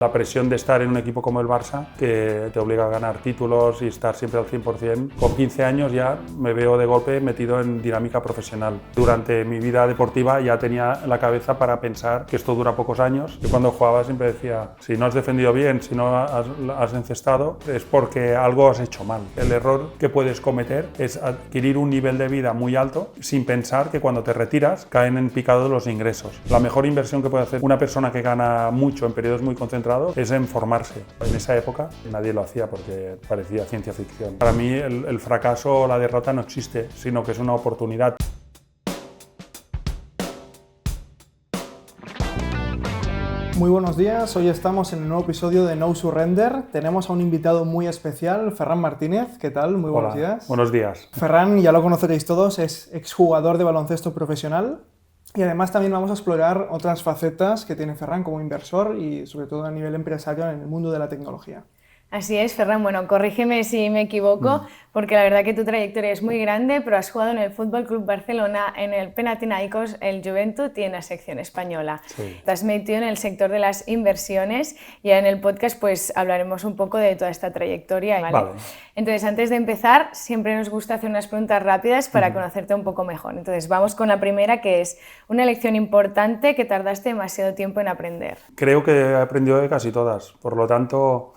La presión de estar en un equipo como el Barça, que te obliga a ganar títulos y estar siempre al 100%. Con 15 años ya me veo de golpe metido en dinámica profesional. Durante mi vida deportiva ya tenía la cabeza para pensar que esto dura pocos años. Yo cuando jugaba siempre decía, si no has defendido bien, si no has encestado, es porque algo has hecho mal. El error que puedes cometer es adquirir un nivel de vida muy alto sin pensar que cuando te retiras caen en picado los ingresos. La mejor inversión que puede hacer una persona que gana mucho en periodos muy concentrados es en formarse. En esa época nadie lo hacía porque parecía ciencia ficción. Para mí el fracaso o la derrota no existe, sino que es una oportunidad. Muy buenos días, hoy estamos en un nuevo episodio de No Surrender. Tenemos a un invitado muy especial, Ferran Martínez. ¿Qué tal? Muy buenos días. Buenos días. Ferran, ya lo conoceréis todos, es exjugador de baloncesto profesional. Y además también vamos a explorar otras facetas que tiene Ferran como inversor y sobre todo a nivel empresarial en el mundo de la tecnología. Así es, Ferran. Bueno, corrígeme si me equivoco, porque la verdad que tu trayectoria es muy grande, pero has jugado en el Fútbol Club Barcelona, en el Panathinaikos, el Juventud y en la sección española. Sí. Te has metido en el sector de las inversiones y en el podcast pues hablaremos un poco de toda esta trayectoria. ¿Vale? Entonces, antes de empezar, siempre nos gusta hacer unas preguntas rápidas para conocerte un poco mejor. Entonces, vamos con la primera, que es una lección importante que tardaste demasiado tiempo en aprender. Creo que he aprendido de casi todas, por lo tanto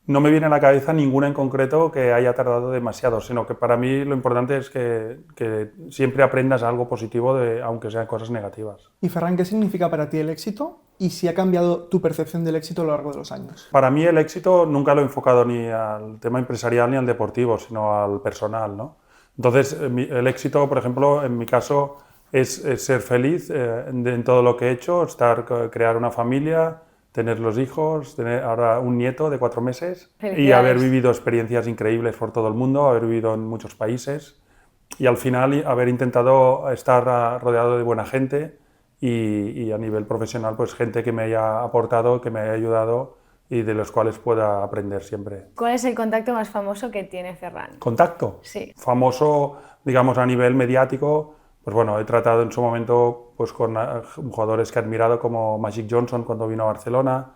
no me viene a la cabeza ninguna en concreto que haya tardado demasiado, sino que para mí lo importante es que siempre aprendas algo positivo, aunque sean cosas negativas. Y Ferran, ¿qué significa para ti el éxito? Y si ha cambiado tu percepción del éxito a lo largo de los años. Para mí el éxito nunca lo he enfocado ni al tema empresarial ni al deportivo, sino al personal, ¿no? Entonces, el éxito, por ejemplo, en mi caso, es ser feliz en todo lo que he hecho, crear una familia, tener los hijos, tener ahora un nieto de 4 meses y haber vivido experiencias increíbles por todo el mundo, haber vivido en muchos países y al final haber intentado estar rodeado de buena gente y a nivel profesional pues gente que me haya aportado, que me haya ayudado y de los cuales pueda aprender siempre. ¿Cuál es el contacto más famoso que tiene Ferran? ¿Contacto? Sí. Famoso, digamos, a nivel mediático. Pues bueno, he tratado en su momento pues, con jugadores que he admirado como Magic Johnson cuando vino a Barcelona,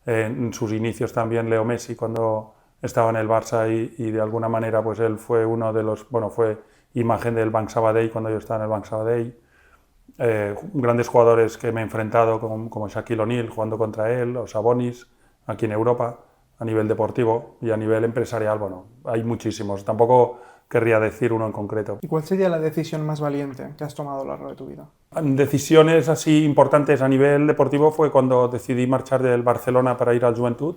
en sus inicios también Leo Messi cuando estaba en el Barça y de alguna manera pues él fue uno de los, bueno, fue imagen del Banc Sabadell cuando yo estaba en el Banc Sabadell. Grandes jugadores que me he enfrentado como Shaquille O'Neal jugando contra él, o Sabonis aquí en Europa a nivel deportivo y a nivel empresarial, bueno, hay muchísimos. Tampoco querría decir uno en concreto. ¿Y cuál sería la decisión más valiente que has tomado a lo largo de tu vida? Decisiones así importantes a nivel deportivo fue cuando decidí marchar del Barcelona para ir al Juventud,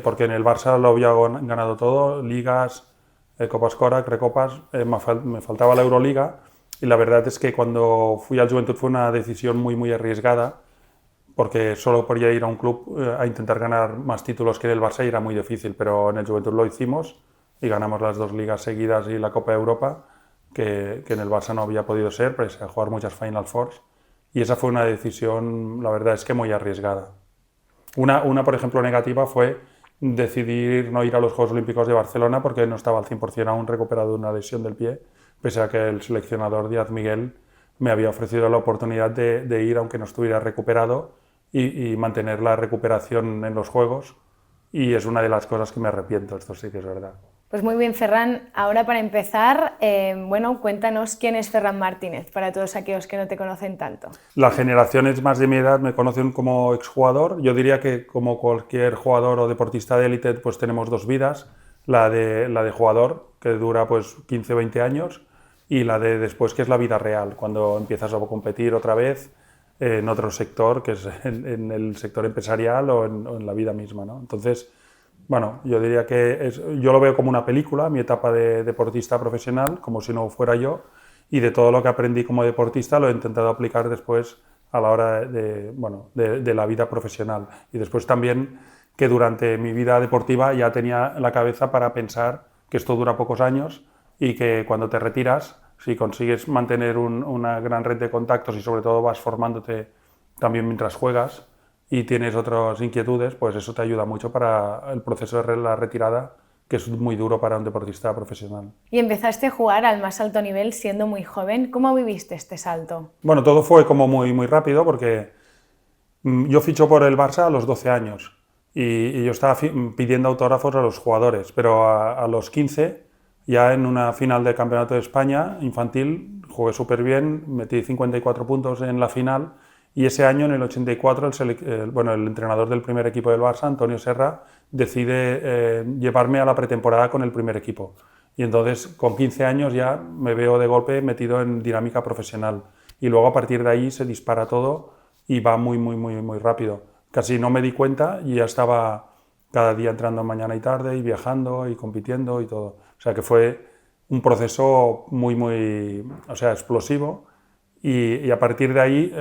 porque en el Barça lo había ganado todo, ligas, Copas Korac, Recopas, me faltaba la Euroliga y la verdad es que cuando fui al Juventud fue una decisión muy arriesgada, porque solo podía ir a un club a intentar ganar más títulos que en el Barça y era muy difícil, pero en el Juventud lo hicimos y ganamos las 2 ligas seguidas y la Copa de Europa, que en el Barça no había podido ser, pese a jugar muchas Final Fours. Y esa fue una decisión, la verdad es que muy arriesgada. Una por ejemplo, negativa fue decidir no ir a los Juegos Olímpicos de Barcelona porque no estaba al 100% aún recuperado de una lesión del pie, pese a que el seleccionador Díaz Miguel me había ofrecido la oportunidad de ir aunque no estuviera recuperado y mantener la recuperación en los Juegos. Y es una de las cosas que me arrepiento, esto sí que es verdad. Pues muy bien, Ferran. Ahora para empezar, bueno, cuéntanos quién es Ferran Martínez, para todos aquellos que no te conocen tanto. Las generaciones más de mi edad me conocen como exjugador. Yo diría que como cualquier jugador o deportista de élite, pues tenemos 2 vidas. La de jugador, que dura pues 15-20 años, y la de después, que es la vida real, cuando empiezas a competir otra vez en otro sector, que es en el sector empresarial o en la vida misma, ¿no? Entonces, bueno, yo diría que yo lo veo como una película, mi etapa de deportista profesional, como si no fuera yo, y de todo lo que aprendí como deportista lo he intentado aplicar después a la hora de la vida profesional. Y después también que durante mi vida deportiva ya tenía la cabeza para pensar que esto dura pocos años y que cuando te retiras, si consigues mantener una gran red de contactos y sobre todo vas formándote también mientras juegas, y tienes otras inquietudes, pues eso te ayuda mucho para el proceso de la retirada, que es muy duro para un deportista profesional. Y empezaste a jugar al más alto nivel siendo muy joven. ¿Cómo viviste este salto? Bueno, todo fue como muy rápido, porque yo ficho por el Barça a los 12 años y yo estaba pidiendo autógrafos a los jugadores, pero a los 15, ya en una final del Campeonato de España infantil, jugué súper bien, metí 54 puntos en la final, y ese año, en el 84, el entrenador del primer equipo del Barça, Antonio Serra, decide llevarme a la pretemporada con el primer equipo. Y entonces, con 15 años ya me veo de golpe metido en dinámica profesional. Y luego a partir de ahí se dispara todo y va muy, muy, muy, muy rápido. Casi no me di cuenta y ya estaba cada día entrando mañana y tarde y viajando y compitiendo y todo. O sea que fue un proceso muy, muy, explosivo. Y a partir de ahí,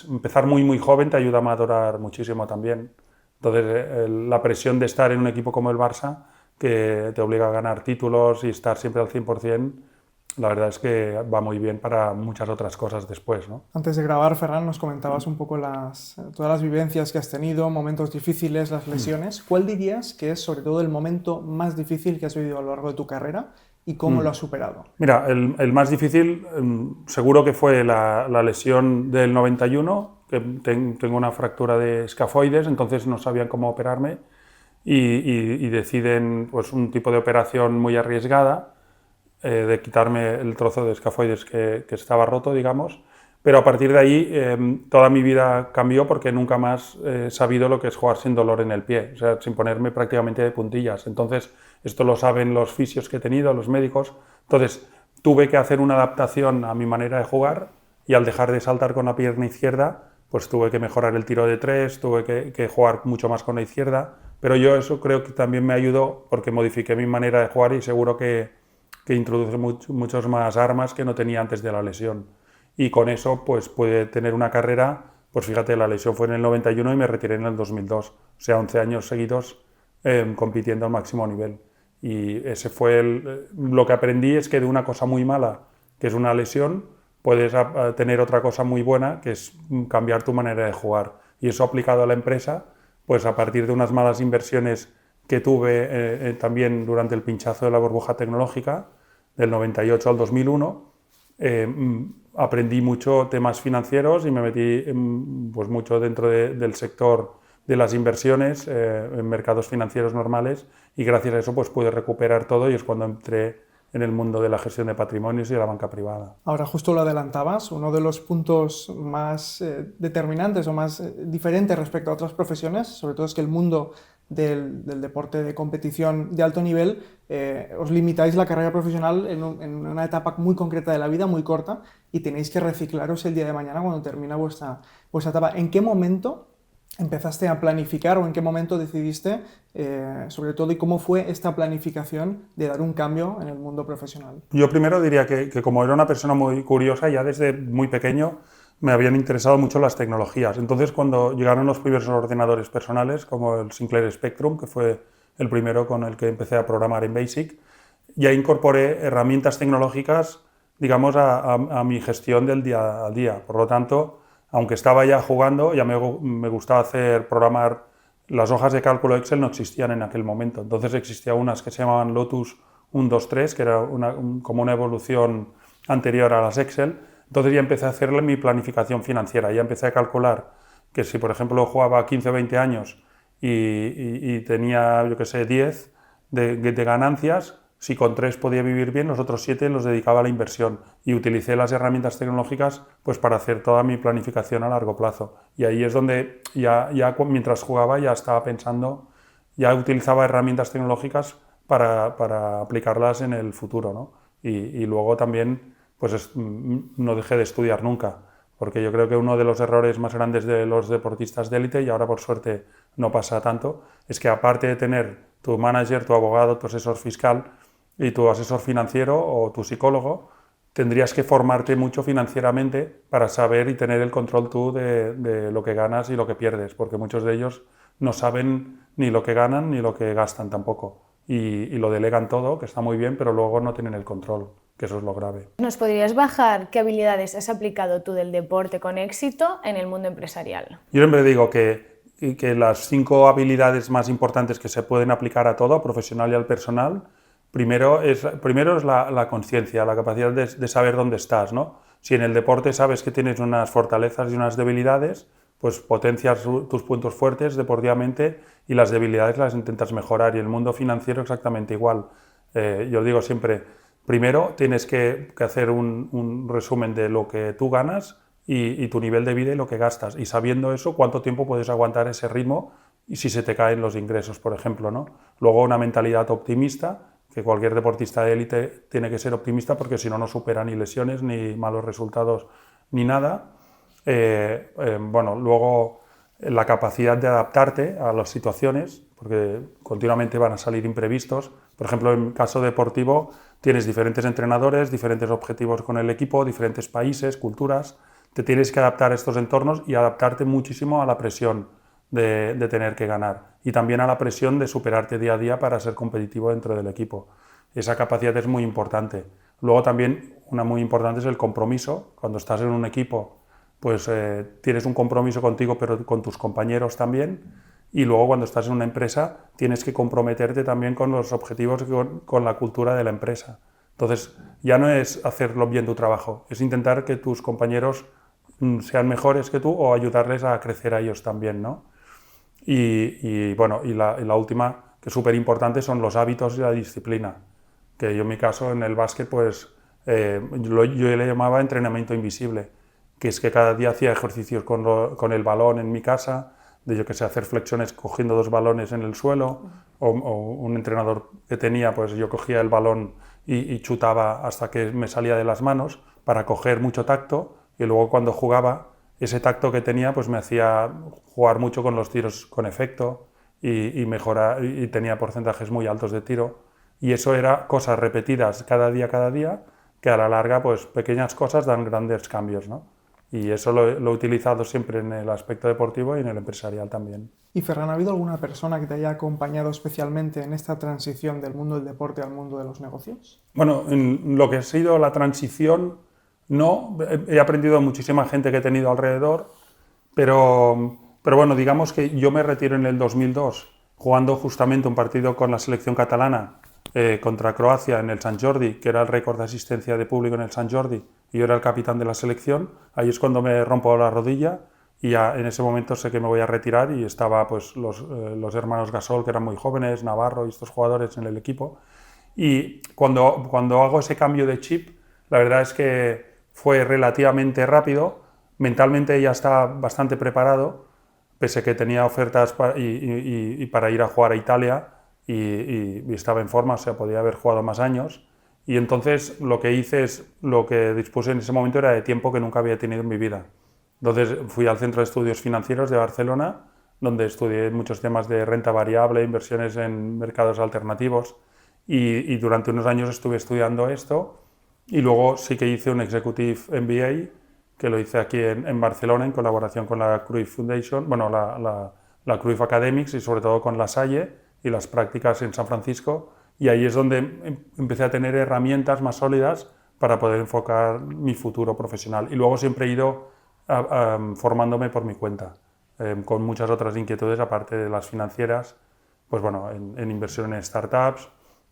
empezar muy, muy joven te ayuda a madurar muchísimo también. Entonces, la presión de estar en un equipo como el Barça, que te obliga a ganar títulos y estar siempre al 100%, la verdad es que va muy bien para muchas otras cosas después, ¿no? Antes de grabar, Ferran, nos comentabas un poco todas las vivencias que has tenido, momentos difíciles, las lesiones. ¿Cuál dirías que es sobre todo el momento más difícil que has vivido a lo largo de tu carrera y cómo lo has superado? Mira, el más difícil seguro que fue la lesión del 91, que tengo una fractura de escafoides, entonces no sabían cómo operarme y deciden pues, un tipo de operación muy arriesgada, de quitarme el trozo de escafoides que estaba roto, digamos, pero a partir de ahí toda mi vida cambió porque nunca más he sabido lo que es jugar sin dolor en el pie, o sea, sin ponerme prácticamente de puntillas. Entonces, esto lo saben los fisios que he tenido, los médicos. Entonces, tuve que hacer una adaptación a mi manera de jugar y al dejar de saltar con la pierna izquierda, pues tuve que mejorar el tiro de tres, tuve que jugar mucho más con la izquierda, pero yo eso creo que también me ayudó porque modifiqué mi manera de jugar y seguro que introduce muchas más armas que no tenía antes de la lesión. Y con eso pues pude tener una carrera, pues fíjate, la lesión fue en el 91 y me retiré en el 2002, o sea, 11 años seguidos compitiendo al máximo nivel. Y ese fue lo que aprendí, es que de una cosa muy mala, que es una lesión, puedes tener otra cosa muy buena, que es cambiar tu manera de jugar. Y eso aplicado a la empresa, pues a partir de unas malas inversiones que tuve también durante el pinchazo de la burbuja tecnológica, del 98 al 2001, aprendí mucho temas financieros y me metí pues mucho dentro del sector de las inversiones en mercados financieros normales, y gracias a eso pues pude recuperar todo, y es cuando entré en el mundo de la gestión de patrimonios y de la banca privada. Ahora, justo lo adelantabas, uno de los puntos más determinantes o más diferentes respecto a otras profesiones, sobre todo es que el mundo del deporte de competición de alto nivel, os limitáis la carrera profesional en una etapa muy concreta de la vida, muy corta, y tenéis que reciclaros el día de mañana cuando termina vuestra etapa. ¿En qué momento empezaste a planificar o en qué momento decidiste, sobre todo, y cómo fue esta planificación de dar un cambio en el mundo profesional? Yo primero diría que como era una persona muy curiosa, ya desde muy pequeño me habían interesado mucho las tecnologías. Entonces, cuando llegaron los primeros ordenadores personales, como el Sinclair Spectrum, que fue el primero con el que empecé a programar en BASIC, ya incorporé herramientas tecnológicas, digamos, a mi gestión del día a día. Por lo tanto, aunque estaba ya jugando, ya me gustaba programar. Las hojas de cálculo Excel no existían en aquel momento, entonces existían unas que se llamaban Lotus 1, 2, 3, que era como una evolución anterior a las Excel. Entonces ya empecé a hacer mi planificación financiera, ya empecé a calcular que si, por ejemplo, jugaba 15 o 20 años y tenía, yo qué sé, 10 de ganancias, si con 3 podía vivir bien, los otros 7 los dedicaba a la inversión, y utilicé las herramientas tecnológicas pues para hacer toda mi planificación a largo plazo. Y ahí es donde ya mientras jugaba ya estaba pensando, ya utilizaba herramientas tecnológicas para aplicarlas en el futuro, ¿no? Y luego también pues no dejé de estudiar nunca, porque yo creo que uno de los errores más grandes de los deportistas de élite, y ahora por suerte no pasa tanto, es que aparte de tener tu manager, tu abogado, tu asesor fiscal y tu asesor financiero o tu psicólogo, tendrías que formarte mucho financieramente para saber y tener el control tú de lo que ganas y lo que pierdes, porque muchos de ellos no saben ni lo que ganan ni lo que gastan tampoco, y lo delegan todo, que está muy bien, pero luego no tienen el control, que eso es lo grave. ¿Nos podrías bajar qué habilidades has aplicado tú del deporte con éxito en el mundo empresarial? Yo siempre digo que las 5 habilidades más importantes que se pueden aplicar a todo, profesional y al personal, primero es la conciencia, la capacidad de saber dónde estás, ¿no? Si en el deporte sabes que tienes unas fortalezas y unas debilidades, pues potencias tus puntos fuertes deportivamente y las debilidades las intentas mejorar. Y el mundo financiero exactamente igual. Yo digo siempre, primero tienes que hacer un resumen de lo que tú ganas y tu nivel de vida y lo que gastas. Y sabiendo eso, cuánto tiempo puedes aguantar ese ritmo y si se te caen los ingresos, por ejemplo, ¿no? Luego una mentalidad optimista, que cualquier deportista de élite tiene que ser optimista porque si no, no supera ni lesiones, ni malos resultados, ni nada. Bueno, luego la capacidad de adaptarte a las situaciones, porque continuamente van a salir imprevistos. Por ejemplo, en caso deportivo tienes diferentes entrenadores, diferentes objetivos con el equipo, diferentes países, culturas. Te tienes que adaptar a estos entornos y adaptarte muchísimo a la presión de tener que ganar y también a la presión de superarte día a día para ser competitivo dentro del equipo. Esa capacidad es muy importante. Luego también una muy importante es el compromiso. Cuando estás en un equipo, pues tienes un compromiso contigo, pero con tus compañeros también. Y luego cuando estás en una empresa, tienes que comprometerte también con los objetivos y con la cultura de la empresa. Entonces, ya no es hacerlo bien tu trabajo, es intentar que tus compañeros sean mejores que tú o ayudarles a crecer a ellos también, ¿no? Bueno, la última, que es súper importante, son los hábitos y la disciplina. Que yo en mi caso, en el básquet, pues yo le llamaba entrenamiento invisible, que es que cada día hacía ejercicios con el balón en mi casa, de yo que sé, hacer flexiones cogiendo 2 balones en el suelo, o un entrenador que tenía, pues yo cogía el balón y chutaba hasta que me salía de las manos para coger mucho tacto, y luego cuando jugaba, ese tacto que tenía pues me hacía jugar mucho con los tiros con efecto y mejorar, y tenía porcentajes muy altos de tiro, y eso era cosas repetidas cada día, que a la larga pues pequeñas cosas dan grandes cambios, ¿no? Y eso lo he utilizado siempre en el aspecto deportivo y en el empresarial también. Y Ferran, ¿ha habido alguna persona que te haya acompañado especialmente en esta transición del mundo del deporte al mundo de los negocios? Bueno, en lo que ha sido la transición, no. He aprendido muchísima gente que he tenido alrededor, pero bueno, digamos que yo me retiro en el 2002, jugando justamente un partido con la selección catalana contra Croacia en el Sant Jordi, que era el récord de asistencia de público en el Sant Jordi, y yo era el capitán de la selección. Ahí es cuando me rompo la rodilla y ya en ese momento sé que me voy a retirar, y estaba pues los hermanos Gasol, que eran muy jóvenes, Navarro y estos jugadores en el equipo. Y cuando hago ese cambio de chip, la verdad es que fue relativamente rápido. Mentalmente ya estaba bastante preparado, pese a que tenía ofertas para ir a jugar a Italia y estaba en forma, o sea, podía haber jugado más años. Y entonces lo que hice es, lo que dispuse en ese momento era de tiempo que nunca había tenido en mi vida. Entonces fui al Centro de Estudios Financieros de Barcelona, donde estudié muchos temas de renta variable, inversiones en mercados alternativos, y durante unos años estuve estudiando esto, y luego sí que hice un Executive MBA, que lo hice aquí en Barcelona en colaboración con la Cruyff Foundation, bueno, la Cruyff Academics, y sobre todo con La Salle y las prácticas en San Francisco, y ahí es donde empecé a tener herramientas más sólidas para poder enfocar mi futuro profesional. Y luego siempre he ido formándome por mi cuenta, con muchas otras inquietudes aparte de las financieras, pues bueno, en inversión en startups,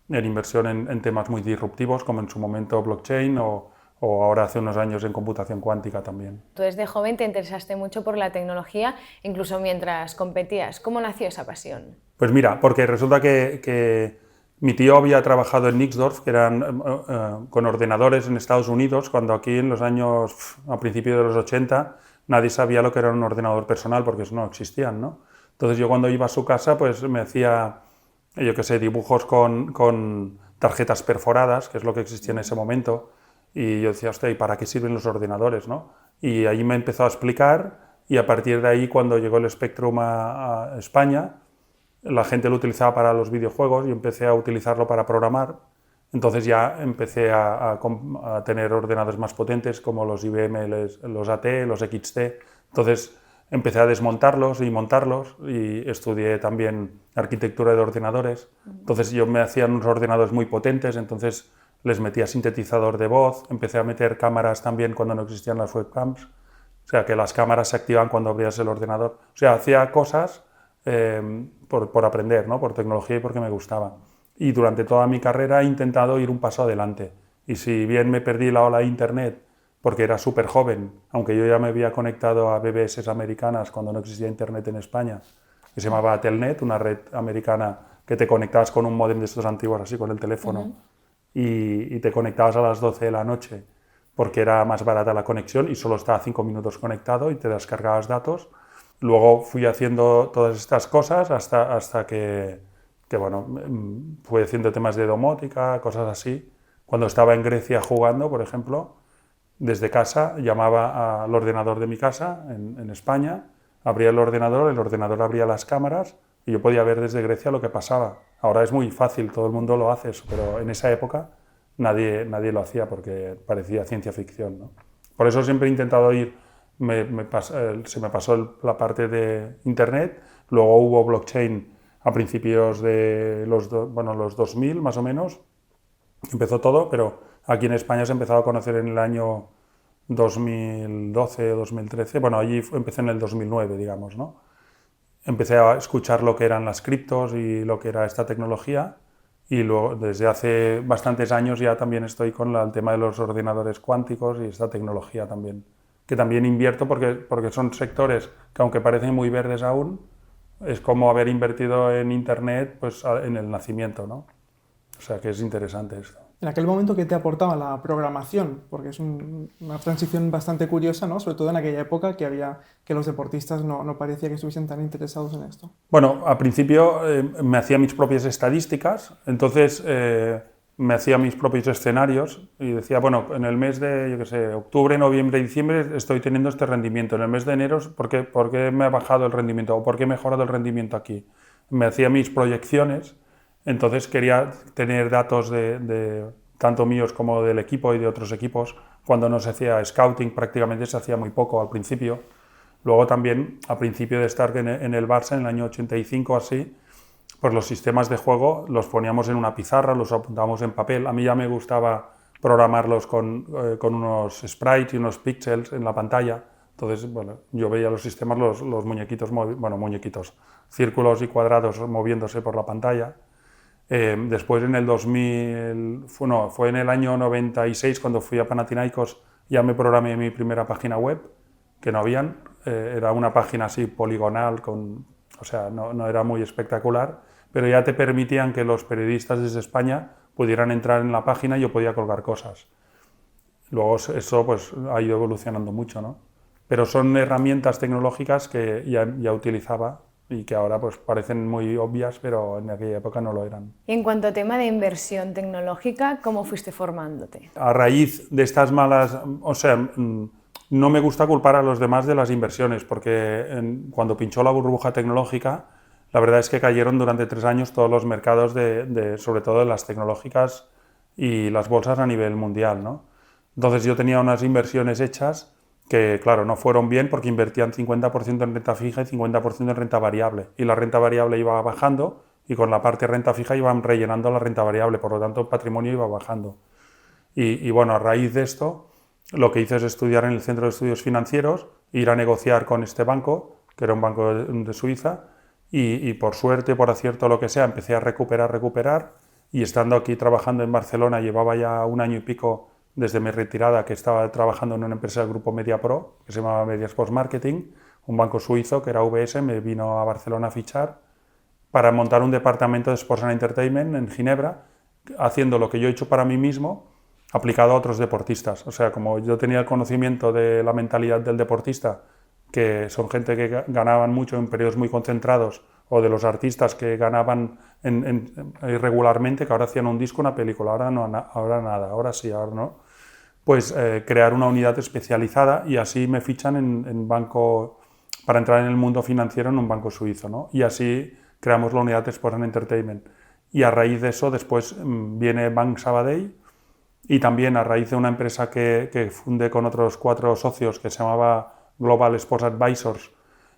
en inversión en temas muy disruptivos como en su momento blockchain o ahora hace unos años en computación cuántica también. Tú desde joven te interesaste mucho por la tecnología, incluso mientras competías. ¿Cómo nació esa pasión? Pues mira, porque resulta que mi tío había trabajado en Nixdorf, que eran con ordenadores en Estados Unidos, cuando aquí en los años, a principios de los 80, nadie sabía lo que era un ordenador personal porque eso no existían, ¿no? Entonces yo cuando iba a su casa pues me hacía, yo qué sé, dibujos con tarjetas perforadas, que es lo que existía en ese momento, y yo decía, hostia, ¿y para qué sirven los ordenadores, no? Y ahí me empezó a explicar, y a partir de ahí, cuando llegó el Spectrum a España, la gente lo utilizaba para los videojuegos y empecé a utilizarlo para programar. Entonces ya empecé a tener ordenadores más potentes como los IBM, los AT, los XT. Entonces empecé a desmontarlos y montarlos, y estudié también arquitectura de ordenadores. Entonces yo me hacía unos ordenadores muy potentes, entonces les metía sintetizador de voz, empecé a meter cámaras también cuando no existían las webcams, o sea que las cámaras se activan cuando abrías el ordenador. O sea, hacía cosas por aprender, ¿no? Por tecnología y porque me gustaba. Y durante toda mi carrera he intentado ir un paso adelante. Y si bien me perdí la ola de Internet porque era súper joven, aunque yo ya me había conectado a BBS americanas cuando no existía internet en España, que se llamaba Telnet, una red americana que te conectabas con un módem de estos antiguos, así con el teléfono, y te conectabas a las 12 de la noche, porque era más barata la conexión y solo estaba 5 minutos conectado y te descargabas datos. Luego fui haciendo todas estas cosas hasta que bueno, fui haciendo temas de domótica, cosas así. Cuando estaba en Grecia jugando, por ejemplo, desde casa llamaba al ordenador de mi casa en España, abría el ordenador abría las cámaras y yo podía ver desde Grecia lo que pasaba. Ahora es muy fácil, todo el mundo lo hace, pero en esa época nadie lo hacía porque parecía ciencia ficción, ¿no? Por eso siempre he intentado ir, se me pasó la parte de internet, luego hubo blockchain a principios de los 2000 más o menos, empezó todo, pero aquí en España se ha empezado a conocer en el año 2012 o 2013, bueno, allí empecé en el 2009, digamos, ¿no? Empecé a escuchar lo que eran las criptos y lo que era esta tecnología, y luego desde hace bastantes años ya también estoy con el tema de los ordenadores cuánticos y esta tecnología también, que también invierto porque son sectores que aunque parecen muy verdes aún, es como haber invertido en Internet pues, en el nacimiento, ¿no? O sea que es interesante esto. En aquel momento, ¿qué te aportaba la programación? Porque es una transición bastante curiosa, ¿no? Sobre todo en aquella época que los deportistas no parecía que estuviesen tan interesados en esto. Bueno, al principio me hacía mis propias estadísticas, entonces me hacía mis propios escenarios y decía, bueno, en el mes de, yo qué sé, octubre, noviembre, diciembre estoy teniendo este rendimiento. En el mes de enero, ¿por qué me ha bajado el rendimiento? ¿O por qué he mejorado el rendimiento aquí? Me hacía mis proyecciones. Entonces quería tener datos de tanto míos como del equipo y de otros equipos. Cuando no se hacía scouting prácticamente se hacía muy poco al principio. Luego también, a principio de estar en el Barça, en el año 85 así, pues los sistemas de juego los poníamos en una pizarra, los apuntábamos en papel. A mí ya me gustaba programarlos con unos sprites y unos píxeles en la pantalla. Entonces, bueno, yo veía los sistemas, los muñequitos, muñequitos, círculos y cuadrados moviéndose por la pantalla. Después en el 2000, fue en el año 96 cuando fui a Panathinaikos, ya me programé mi primera página web, que no habían, era una página así poligonal, o sea, no era muy espectacular, pero ya te permitían que los periodistas desde España pudieran entrar en la página y yo podía colgar cosas. Luego eso pues, ha ido evolucionando mucho, ¿no? Pero son herramientas tecnológicas que ya utilizaba y que ahora pues parecen muy obvias, pero en aquella época no lo eran. Y en cuanto a tema de inversión tecnológica, ¿cómo fuiste formándote? A raíz de estas malas, o sea, no me gusta culpar a los demás de las inversiones, porque cuando pinchó la burbuja tecnológica, la verdad es que cayeron durante 3 años todos los mercados, sobre todo de las tecnológicas y las bolsas a nivel mundial, ¿no? Entonces yo tenía unas inversiones hechas que, claro, no fueron bien porque invertían 50% en renta fija y 50% en renta variable. Y la renta variable iba bajando y con la parte renta fija iban rellenando la renta variable, por lo tanto el patrimonio iba bajando. Y bueno, a raíz de esto, lo que hice es estudiar en el Centro de Estudios Financieros, ir a negociar con este banco, que era un banco de Suiza, y por suerte, por acierto, lo que sea, empecé a recuperar, y estando aquí trabajando en Barcelona, llevaba ya 1 año y pico desde mi retirada, que estaba trabajando en una empresa del grupo MediaPro, que se llamaba Media Sports Marketing, un banco suizo que era UBS, me vino a Barcelona a fichar para montar un departamento de Sports and Entertainment en Ginebra, haciendo lo que yo he hecho para mí mismo, aplicado a otros deportistas. O sea, como yo tenía el conocimiento de la mentalidad del deportista, que son gente que ganaban mucho en periodos muy concentrados, o de los artistas que ganaban irregularmente, que ahora hacían un disco, una película, ahora no, ahora nada, ahora sí, ahora no, pues crear una unidad especializada y así me fichan en banco, para entrar en el mundo financiero en un banco suizo, ¿no? Y así creamos la unidad de Sports and Entertainment. Y a raíz de eso después viene Banc Sabadell, y también a raíz de una empresa que fundé con otros 4 socios que se llamaba Global Sports Advisors,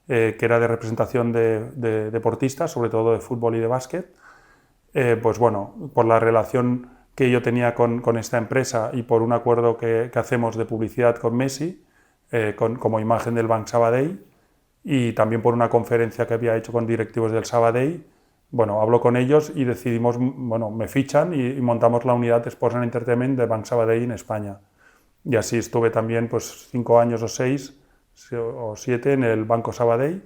que era de representación de deportistas, sobre todo de fútbol y de básquet, pues bueno, por la relación que yo tenía con esta empresa y por un acuerdo que hacemos de publicidad con Messi, como imagen del Banc Sabadell, y también por una conferencia que había hecho con directivos del Sabadell, bueno, hablo con ellos y decidimos, bueno, me fichan y montamos la unidad de Sports and Entertainment de Banc Sabadell en España. Y así estuve también pues 5 años o 6 o 7 en el Banco Sabadell,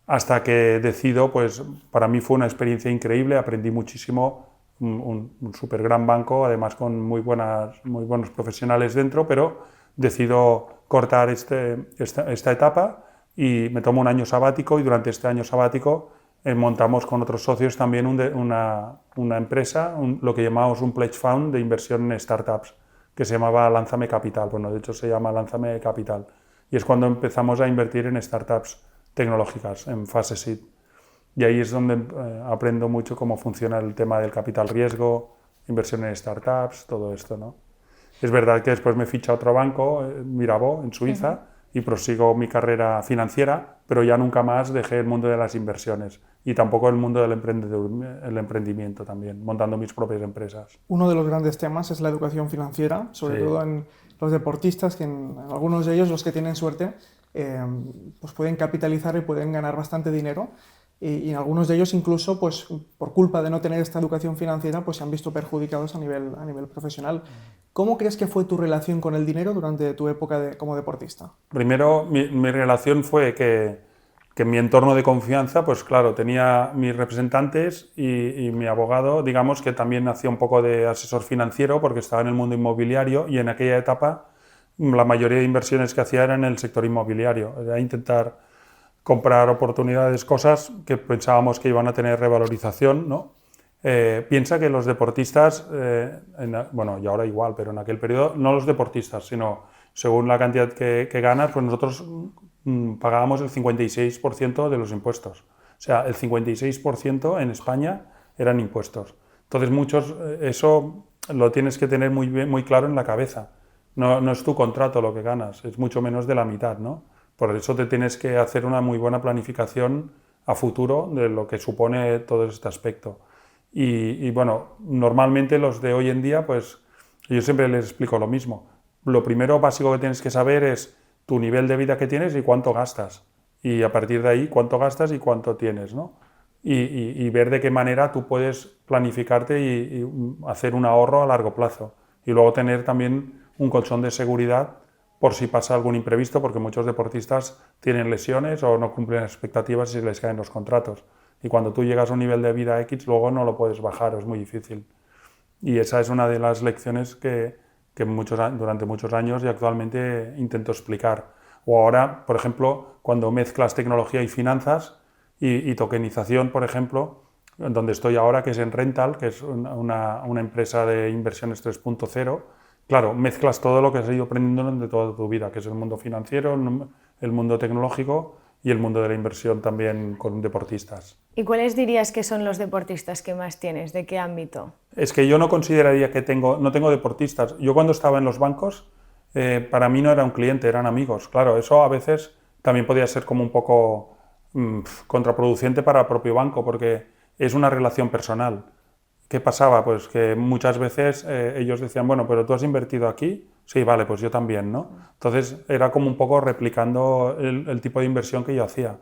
hasta que decido, pues para mí fue una experiencia increíble, aprendí muchísimo, un súper gran banco, además con muy buenos profesionales dentro, pero decido cortar esta etapa y me tomo un año sabático, y durante este año sabático montamos con otros socios también una empresa, lo que llamamos un pledge fund de inversión en startups, que se llamaba Lánzame Capital. Bueno, de hecho se llama Lánzame Capital, y es cuando empezamos a invertir en startups tecnológicas en fase seed. Y ahí es donde aprendo mucho cómo funciona el tema del capital riesgo, inversión en startups, todo esto, ¿no? Es verdad que después me ficha otro banco, Mirabaud, en Suiza, y prosigo mi carrera financiera, pero ya nunca más dejé el mundo de las inversiones y tampoco el mundo del emprendimiento también, montando mis propias empresas. Uno de los grandes temas es la educación financiera, sobre todo en los deportistas, que en algunos de ellos, los que tienen suerte, pues pueden capitalizar y pueden ganar bastante dinero. Y en algunos de ellos incluso, pues, por culpa de no tener esta educación financiera, pues se han visto perjudicados a nivel profesional. ¿Cómo crees que fue tu relación con el dinero durante tu época como deportista? Primero, mi relación fue que en mi entorno de confianza, pues claro, tenía mis representantes y mi abogado, digamos, que también hacía un poco de asesor financiero porque estaba en el mundo inmobiliario, y en aquella etapa la mayoría de inversiones que hacía eran en el sector inmobiliario. Era intentar comprar oportunidades, cosas que pensábamos que iban a tener revalorización, ¿no? Piensa que los deportistas, bueno, y ahora igual, pero en aquel periodo, no los deportistas, sino según la cantidad que ganas, pues nosotros pagábamos el 56% de los impuestos. O sea, el 56% en España eran impuestos. Entonces, eso lo tienes que tener muy claro en la cabeza. No es tu contrato lo que ganas, es mucho menos de la mitad, ¿no? Por eso te tienes que hacer una muy buena planificación a futuro de lo que supone todo este aspecto. Y bueno, normalmente los de hoy en día, pues yo siempre les explico lo mismo. Lo primero básico que tienes que saber es tu nivel de vida que tienes y cuánto gastas. Y a partir de ahí, cuánto gastas y cuánto tienes, ¿no? Y ver de qué manera tú puedes planificarte y hacer un ahorro a largo plazo. Y luego tener también un colchón de seguridad por si pasa algún imprevisto, porque muchos deportistas tienen lesiones o no cumplen expectativas y se les caen los contratos. Y cuando tú llegas a un nivel de vida X, luego no lo puedes bajar, es muy difícil. Y esa es una de las lecciones que durante muchos años y actualmente intento explicar. O ahora, por ejemplo, cuando mezclas tecnología y finanzas y tokenización, por ejemplo, donde estoy ahora, que es en Rental, que es una empresa de inversiones 3.0, claro, mezclas todo lo que has ido aprendiendo durante toda tu vida, que es el mundo financiero, el mundo tecnológico y el mundo de la inversión también con deportistas. ¿Y cuáles dirías que son los deportistas que más tienes? ¿De qué ámbito? Es que yo no consideraría que no tengo deportistas. Yo cuando estaba en los bancos, para mí no era un cliente, eran amigos. Claro, eso a veces también podía ser como un poco contraproducente para el propio banco, porque es una relación personal. ¿Qué pasaba? Pues que muchas veces ellos decían, bueno, pero tú has invertido aquí, sí, vale, pues yo también, ¿no? Entonces era como un poco replicando el tipo de inversión que yo hacía.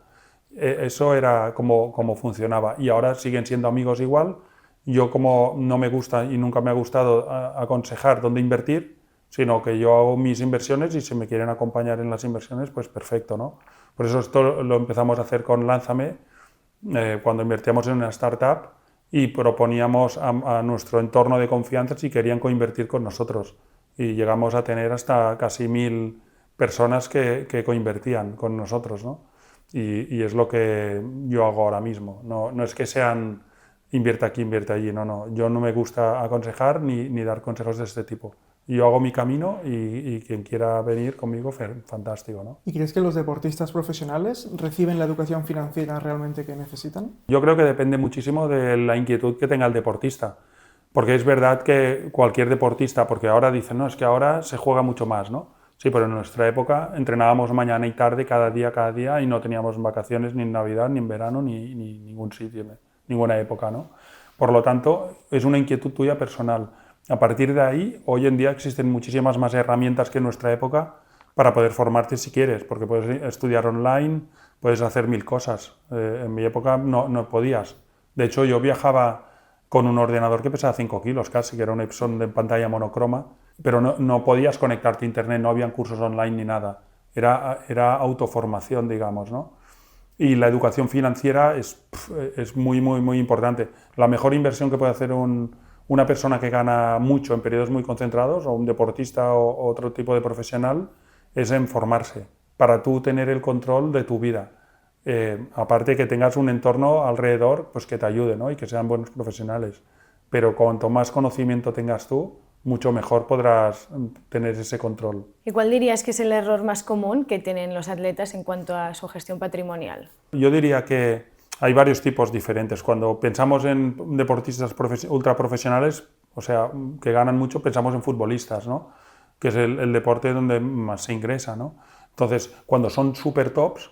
Eso era como funcionaba, y ahora siguen siendo amigos igual. Yo, como no me gusta y nunca me ha gustado aconsejar dónde invertir, sino que yo hago mis inversiones y si me quieren acompañar en las inversiones, pues perfecto, ¿no? Por eso esto lo empezamos a hacer con Lánzame, cuando invertíamos en una startup y proponíamos a nuestro entorno de confianza si querían coinvertir con nosotros. Y llegamos a tener hasta casi 1000 personas que coinvertían con nosotros, ¿no? Y es lo que yo hago ahora mismo. No es que sean invierte aquí, invierte allí, no. Yo no me gusta aconsejar ni dar consejos de este tipo. Yo hago mi camino y quien quiera venir conmigo, fantástico, ¿no? ¿Y crees que los deportistas profesionales reciben la educación financiera realmente que necesitan? Yo creo que depende muchísimo de la inquietud que tenga el deportista. Porque es verdad que cualquier deportista, porque ahora dicen, no, es que ahora se juega mucho más, ¿no? Sí, pero en nuestra época entrenábamos mañana y tarde, cada día, y no teníamos vacaciones ni en Navidad, ni en verano, ni ningún sitio, ninguna época, ¿no? Por lo tanto, es una inquietud tuya personal. A partir de ahí, hoy en día existen muchísimas más herramientas que en nuestra época para poder formarte si quieres, porque puedes estudiar online, puedes hacer 1000 cosas. En mi época no podías. De hecho, yo viajaba con un ordenador que pesaba 5 kilos casi, que era un Epson de pantalla monocroma, pero no podías conectarte a internet, no habían cursos online ni nada. Era autoformación, digamos, ¿no? Y la educación financiera es muy, muy, muy importante. La mejor inversión que puede hacer una persona que gana mucho en periodos muy concentrados, o un deportista o otro tipo de profesional, es en formarse, para tú tener el control de tu vida. Aparte que tengas un entorno alrededor pues que te ayude, ¿no? Y que sean buenos profesionales. Pero cuanto más conocimiento tengas tú, mucho mejor podrás tener ese control. ¿Y cuál dirías que es el error más común que tienen los atletas en cuanto a su gestión patrimonial? Yo diría que hay varios tipos diferentes. Cuando pensamos en deportistas ultraprofesionales, o sea, que ganan mucho, pensamos en futbolistas, ¿no? Que es el deporte donde más se ingresa, ¿no? Entonces, cuando son super tops,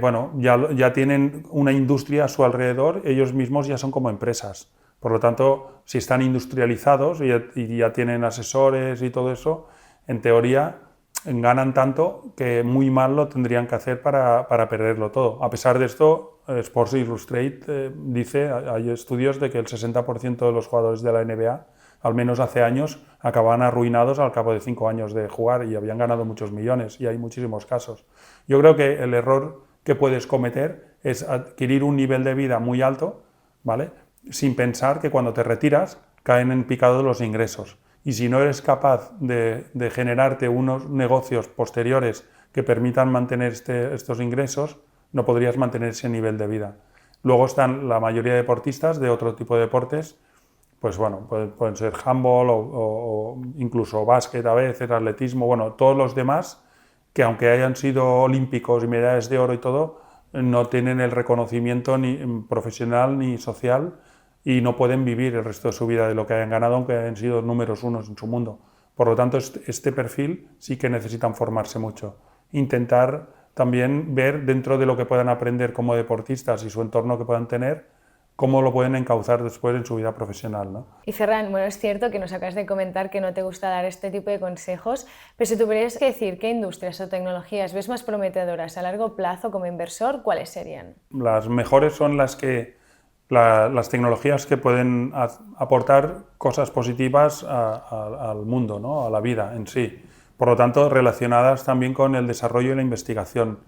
bueno, ya tienen una industria a su alrededor, ellos mismos ya son como empresas. Por lo tanto, si están industrializados y ya tienen asesores y todo eso, en teoría ganan tanto que muy mal lo tendrían que hacer para perderlo todo. A pesar de esto, Sports Illustrated dice, hay estudios de que el 60% de los jugadores de la NBA, al menos hace años, acababan arruinados al cabo de 5 años de jugar y habían ganado muchos millones, y hay muchísimos casos. Yo creo que el error que puedes cometer es adquirir un nivel de vida muy alto, ¿vale?, sin pensar que cuando te retiras caen en picado los ingresos. Y si no eres capaz de generarte unos negocios posteriores que permitan mantener estos ingresos, no podrías mantener ese nivel de vida. Luego están la mayoría de deportistas de otro tipo de deportes, pues bueno, pueden ser handball o incluso básquet a veces, atletismo, bueno, todos los demás que aunque hayan sido olímpicos y medallas de oro y todo, no tienen el reconocimiento ni profesional ni social y no pueden vivir el resto de su vida de lo que hayan ganado, aunque hayan sido números unos en su mundo. Por lo tanto, este perfil sí que necesitan formarse mucho. Intentar también ver dentro de lo que puedan aprender como deportistas y su entorno que puedan tener, cómo lo pueden encauzar después en su vida profesional, ¿no? Y Ferran, bueno, es cierto que nos acabas de comentar que no te gusta dar este tipo de consejos, pero si tuvieras que decir qué industrias o tecnologías ves más prometedoras a largo plazo como inversor, ¿cuáles serían? Las mejores son las tecnologías que pueden aportar cosas positivas al mundo, ¿no?, a la vida en sí. Por lo tanto, relacionadas también con el desarrollo y la investigación.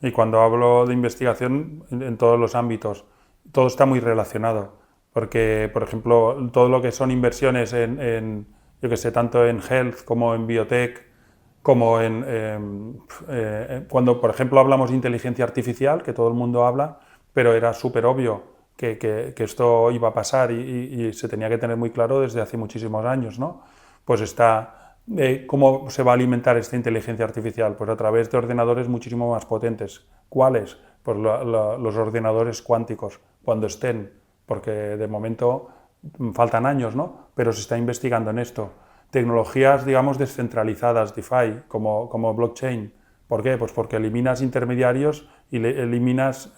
Y cuando hablo de investigación, en todos los ámbitos, todo está muy relacionado. Porque, por ejemplo, todo lo que son inversiones yo que sé, tanto en health como en biotech, como cuando, por ejemplo, hablamos de inteligencia artificial, que todo el mundo habla, pero era súper obvio que esto iba a pasar y se tenía que tener muy claro desde hace muchísimos años, ¿no? Pues ¿cómo se va a alimentar esta inteligencia artificial? Pues a través de ordenadores muchísimo más potentes. ¿Cuáles? Pues los ordenadores cuánticos, cuando estén, porque de momento faltan años, ¿no? Pero se está investigando en esto. Tecnologías, digamos, descentralizadas, DeFi, como blockchain. ¿Por qué? Pues porque eliminas intermediarios y eliminas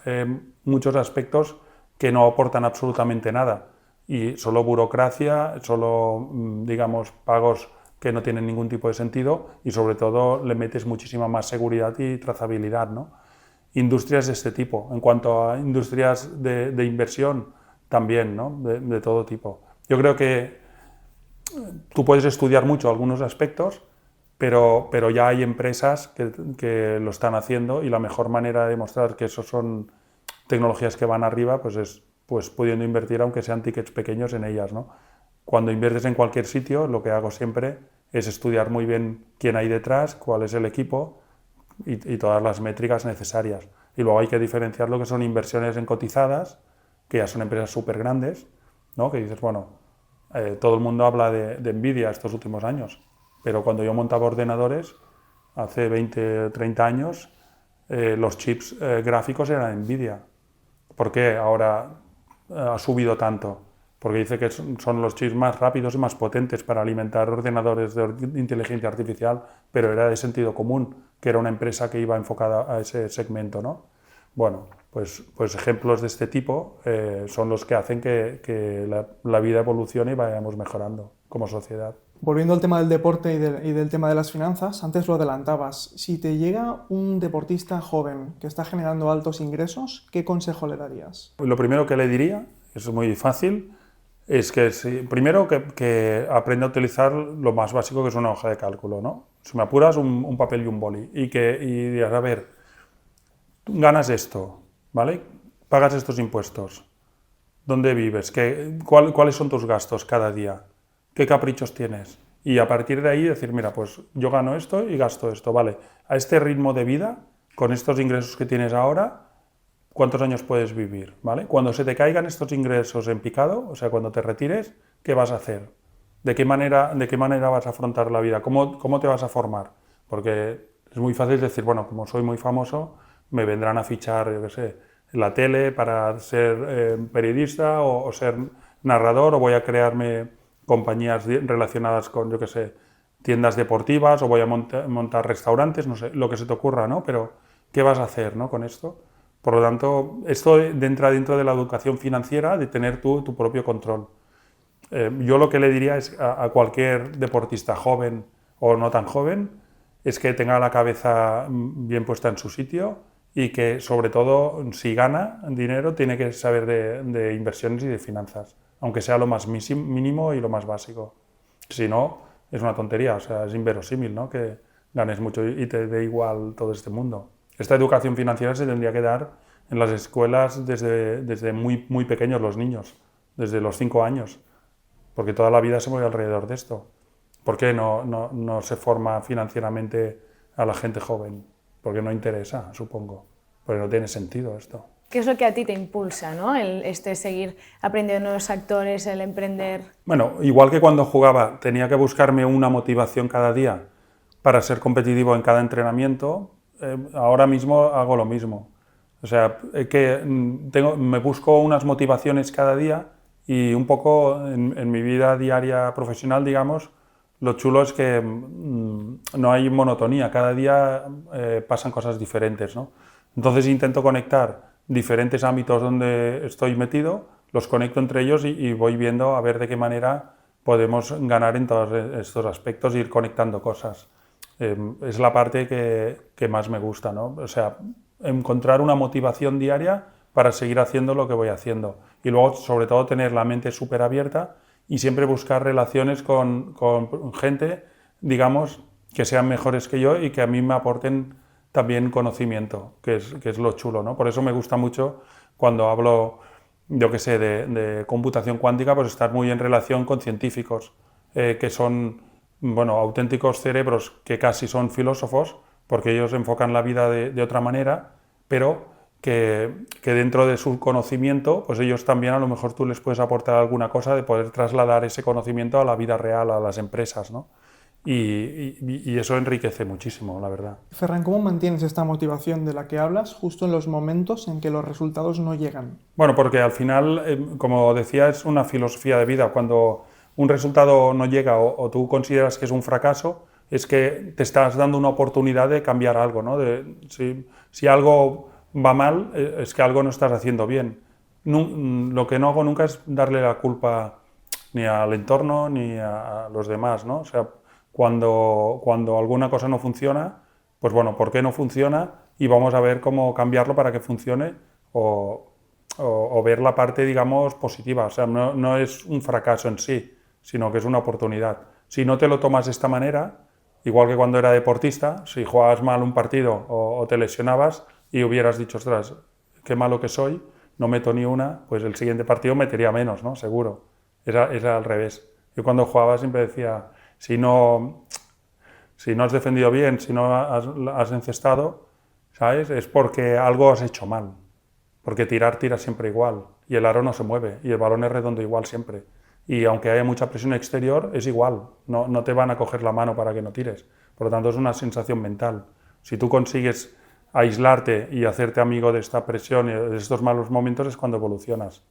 muchos aspectos que no aportan absolutamente nada. Y solo burocracia, solo, digamos, pagos que no tienen ningún tipo de sentido y sobre todo le metes muchísima más seguridad y trazabilidad, ¿no? Industrias de este tipo. En cuanto a industrias de inversión, también, ¿no?, de todo tipo. Yo creo que tú puedes estudiar mucho algunos aspectos, pero ya hay empresas que lo están haciendo y la mejor manera de demostrar que eso son tecnologías que van arriba pues es pudiendo invertir, aunque sean tickets pequeños, en ellas, ¿no? Cuando inviertes en cualquier sitio, lo que hago siempre es estudiar muy bien quién hay detrás, cuál es el equipo y todas las métricas necesarias. Y luego hay que diferenciar lo que son inversiones en cotizadas, que ya son empresas súper grandes, ¿no?, que dices, bueno, todo el mundo habla de Nvidia estos últimos años, pero cuando yo montaba ordenadores, hace 20 30 años, los chips gráficos eran Nvidia. ¿Por qué ahora ha subido tanto? Porque dice que son los chips más rápidos y más potentes para alimentar ordenadores de inteligencia artificial, pero era de sentido común, que era una empresa que iba enfocada a ese segmento, ¿no? Bueno, pues ejemplos de este tipo son los que hacen que la vida evolucione y vayamos mejorando como sociedad. Volviendo al tema del deporte y del tema de las finanzas, antes lo adelantabas. Si te llega un deportista joven que está generando altos ingresos, ¿qué consejo le darías? Lo primero que le diría, es muy fácil, Es que sí, primero que aprenda a utilizar lo más básico, que es una hoja de cálculo, ¿no? Si me apuras, un papel y un boli. Y digas, a ver, ganas esto, ¿vale? Pagas estos impuestos. ¿Dónde vives? ¿Cuáles son tus gastos cada día? ¿Qué caprichos tienes? Y a partir de ahí decir, mira, pues yo gano esto y gasto esto, ¿vale? A este ritmo de vida, con estos ingresos que tienes ahora, ¿cuántos años puedes vivir? ¿Vale? Cuando se te caigan estos ingresos en picado, o sea, cuando te retires, ¿qué vas a hacer? ¿De qué manera vas a afrontar la vida? ¿Cómo te vas a formar? Porque es muy fácil decir, bueno, como soy muy famoso, me vendrán a fichar, yo qué sé, en la tele para ser periodista o ser narrador, o voy a crearme compañías relacionadas con, yo qué sé, tiendas deportivas, o voy a montar restaurantes, no sé, lo que se te ocurra, ¿no? Pero, ¿qué vas a hacer, ¿no? Con esto? Por lo tanto, esto entra dentro de la educación financiera, de tener tú tu propio control. Yo lo que le diría es a cualquier deportista joven o no tan joven, es que tenga la cabeza bien puesta en su sitio y que, sobre todo, si gana dinero, tiene que saber de inversiones y de finanzas, aunque sea lo más mínimo y lo más básico. Si no, es una tontería, o sea, es inverosímil, ¿no? Que ganes mucho y te dé igual todo este mundo. Esta educación financiera se tendría que dar en las escuelas desde muy pequeños los niños, desde los 5 años, porque toda la vida se mueve alrededor de esto. ¿Por qué no se forma financieramente a la gente joven? Porque no interesa, supongo, porque no tiene sentido esto. ¿Qué es lo que a ti te impulsa, ¿no? Seguir aprendiendo nuevos actores, el emprender? Bueno, igual que cuando jugaba tenía que buscarme una motivación cada día para ser competitivo en cada entrenamiento, ahora mismo hago lo mismo. O sea, me busco unas motivaciones cada día y un poco en mi vida diaria profesional, digamos, lo chulo es que no hay monotonía, cada día pasan cosas diferentes, ¿no? Entonces intento conectar diferentes ámbitos donde estoy metido, los conecto entre ellos y voy viendo a ver de qué manera podemos ganar en todos estos aspectos e ir conectando cosas. Es la parte que más me gusta, ¿no? O sea, encontrar una motivación diaria para seguir haciendo lo que voy haciendo. Y luego, sobre todo, tener la mente súper abierta y siempre buscar relaciones con gente, digamos, que sean mejores que yo y que a mí me aporten también conocimiento, que es lo chulo, ¿no? Por eso me gusta mucho cuando hablo, yo qué sé, de computación cuántica, pues estar muy en relación con científicos, que son, bueno, auténticos cerebros que casi son filósofos, porque ellos enfocan la vida de otra manera, pero que dentro de su conocimiento, pues ellos también a lo mejor tú les puedes aportar alguna cosa de poder trasladar ese conocimiento a la vida real, a las empresas, ¿no? Y eso enriquece muchísimo, la verdad. Ferran, ¿cómo mantienes esta motivación de la que hablas justo en los momentos en que los resultados no llegan? Bueno, porque al final, como decía, es una filosofía de vida. Cuando un resultado no llega o tú consideras que es un fracaso, es que te estás dando una oportunidad de cambiar algo, ¿no? Si algo va mal, es que algo no estás haciendo bien. Lo que no hago nunca es darle la culpa ni al entorno ni a los demás, ¿no? O sea, cuando alguna cosa no funciona, pues bueno, ¿por qué no funciona? Y vamos a ver cómo cambiarlo para que funcione o ver la parte, digamos, positiva. O sea, no es un fracaso en sí, sino que es una oportunidad. Si no te lo tomas de esta manera, igual que cuando era deportista, si jugabas mal un partido o te lesionabas y hubieras dicho, ostras, qué malo que soy, no meto ni una, pues el siguiente partido metería menos, ¿no? Seguro. Era al revés. Yo cuando jugaba siempre decía, si no has defendido bien, si no has encestado, ¿sabes? Es porque algo has hecho mal. Porque tiras siempre igual. Y el aro no se mueve. Y el balón es redondo igual siempre. Y aunque haya mucha presión exterior, es igual. No te van a coger la mano para que no tires. Por lo tanto, es una sensación mental. Si tú consigues aislarte y hacerte amigo de esta presión y de estos malos momentos, es cuando evolucionas.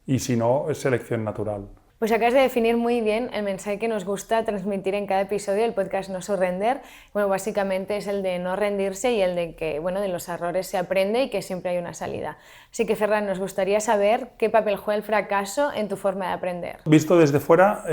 Y si no, es selección natural. Pues acabas de definir muy bien el mensaje que nos gusta transmitir en cada episodio del podcast No Surrender. Bueno, básicamente es el de no rendirse y el de que, bueno, de los errores se aprende y que siempre hay una salida. Así que, Ferran, nos gustaría saber qué papel juega el fracaso en tu forma de aprender. Visto desde fuera,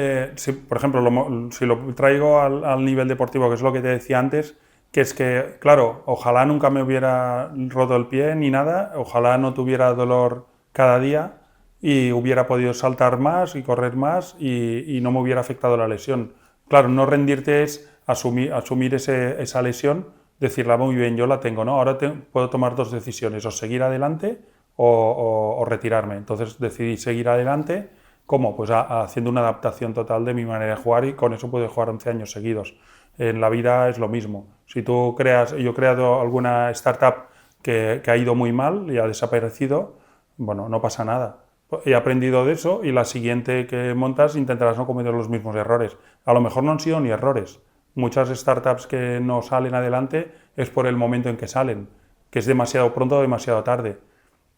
por ejemplo, si lo traigo al nivel deportivo, que es lo que te decía antes, que es que, claro, ojalá nunca me hubiera roto el pie ni nada, ojalá no tuviera dolor cada día, y hubiera podido saltar más y correr más y no me hubiera afectado la lesión. Claro, no rendirte es asumir esa lesión, decirla, muy bien, yo la tengo, ¿no? Ahora puedo tomar dos decisiones, o seguir adelante o retirarme. Entonces decidí seguir adelante. ¿Cómo? Pues haciendo una adaptación total de mi manera de jugar y con eso pude jugar 11 años seguidos. En la vida es lo mismo. Si tú yo he creado alguna startup que ha ido muy mal y ha desaparecido, bueno, no pasa nada. He aprendido de eso y la siguiente que montas intentarás no cometer los mismos errores. A lo mejor no han sido ni errores. Muchas startups que no salen adelante es por el momento en que salen, que es demasiado pronto o demasiado tarde.